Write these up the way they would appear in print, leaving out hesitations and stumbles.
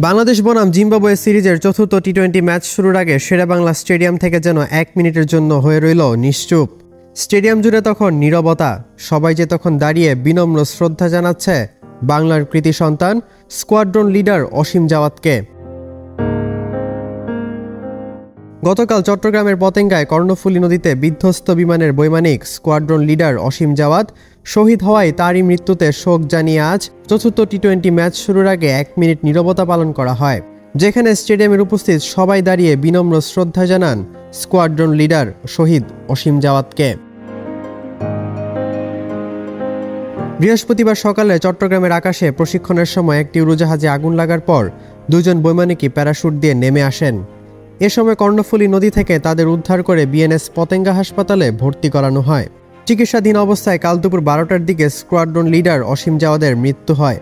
বাংলাদেশ বনাম জিম্বাবুয়ে সিরিজের চতুর্থ টি-20 ম্যাচ শুরুর আগে শেরেবাংলা স্টেডিয়াম থেকে যেন 1 মিনিটের জন্য হয়ে রইল নিশ্চুপ। স্টেডিয়াম জুড়ে তখন নীরবতা। সবাই যে তখন দাঁড়িয়ে বিনম্র শ্রদ্ধা জানাচ্ছে বাংলার কৃতি সন্তান স্কোয়াড্রন লিডার অসীম জাওয়াদকে। গতকাল চট্টগ্রামের পতেঙ্গায় কর্ণফুলী নদীতে বিধ্বস্ত বিমানের বৈমানিক স্কোয়াড্রন লিডার অসীম জাওয়াদ শহীদ হওয়ায় তারই মৃত্যুতে শোক জানিয়ে আজ চতুর্থ টি-20 ম্যাচ শুরুর আগে 1 মিনিট নীরবতা পালন করা হয়, যেখানে স্টেডিয়ামের উপস্থিত সবাই দাঁড়িয়ে বিনম্র শ্রদ্ধা জানান স্কোয়াড্রন লিডার শহীদ অসীম জাওয়াদকে। বৃহস্পতিবার সকালে চট্টগ্রামের আকাশে প্রশিক্ষণের সময় একটি উড়োজাহাজে আগুন লাগার পর দুজন বৈমানিকই প্যারাশুট দিয়ে নেমে আসেন। এ সময় কর্ণফুলী নদী থেকে তাদের উদ্ধার করে বিএনএস পতেঙ্গা হাসপাতালে ভর্তি করানো হয়। চিকিৎসাধীন অবস্থায় কাল দুপুর 12টার দিকে স্কোয়াড্রন লিডার অসীম জাওয়াদের মৃত্যু হয়।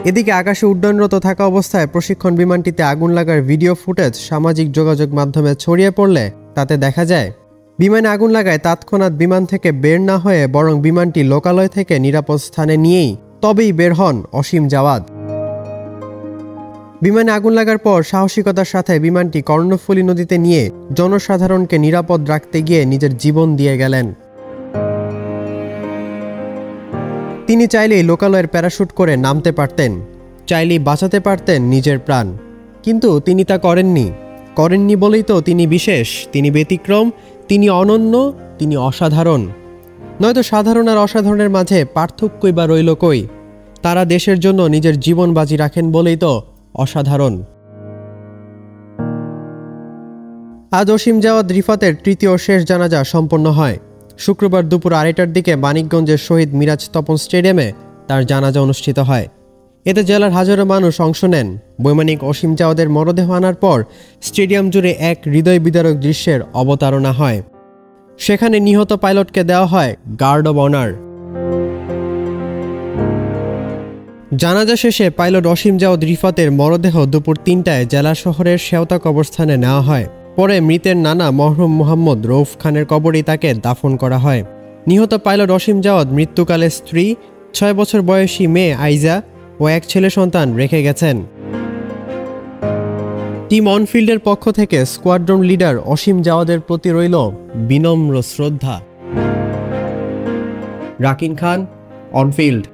এদিকে আকাশে উড্ডয়নরত থাকা অবস্থায় প্রশিক্ষণ বিমানটিতে আগুন লাগার ভিডিও ফুটেজ সামাজিক যোগাযোগ মাধ্যমে ছড়িয়ে পড়লে তাতে দেখা যায় বিমানে আগুন লাগায় তৎক্ষণাৎ বিমান থেকে বের না হয়ে বরং বিমানটি লোকালয় থেকে নিরাপদ স্থানে নিয়েই তবেই বের হন অসীম জাওয়াদ। বিমানে আগুন লাগার পর সাহসিকতার সাথে বিমানটি কর্ণফুলী নদীতে নিয়ে জনসাধারণকে নিরাপদ রাখতে গিয়ে নিজের জীবন দিয়ে গেলেন। তিনি চাইলেই লোকালয়ের প্যারাশুট করে নামতে পারতেন, চাইলেই বাঁচাতে পারতেন নিজের প্রাণ, কিন্তু তিনি তা করেননি বলেই তো তিনি বিশেষ, তিনি ব্যতিক্রম, তিনি অনন্য, তিনি অসাধারণ। নয়তো সাধারণ আর অসাধারণের মাঝে পার্থক্যই বা রইল কই? তারা দেশের জন্য নিজের জীবন বাজি রাখেন বলেই তো অসাধারণ। আজ অসীম জাওয়াদ রিফাতের তৃতীয় শেষ জানাজা সম্পন্ন হয়। শুক্রবার দুপুর 2টার দিকে মানিকগঞ্জের শহীদ মিরাজ তপন স্টেডিয়ামে তার জানাজা অনুষ্ঠিত হয়। এতে জেলার হাজারো মানুষ অংশ নেন। বৈমানিক অসীম জাওয়াদের মরদেহ আনার পর স্টেডিয়াম জুড়ে এক হৃদয় বিদারক দৃশ্যের অবতারণা হয়। সেখানে নিহত পাইলটকে দেওয়া হয় গার্ড অব অনার। জানাজা শেষে পাইলট অসীম জাওয়াদ রিফাতের মরদেহ দুপুর 3টায় জেলা শহরের শেওতা কবরস্থানে নেওয়া হয়। পরে মৃতের নানা মরহুম মোহাম্মদ রৌফ খানের কবরেই তাকে দাফন করা হয়। নিহত পাইলট অসীম জাওয়াদ মৃত্যুকালে স্ত্রী, 6 বছর বয়সী মেয়ে আইজা ও এক ছেলে সন্তান রেখে গেছেন। টিম অনফিল্ডের পক্ষ থেকে স্কোয়াড্রন লিডার অসীম জাওয়াদের প্রতি রইল বিনম্র শ্রদ্ধা। রাকিন খান, অনফিল্ড।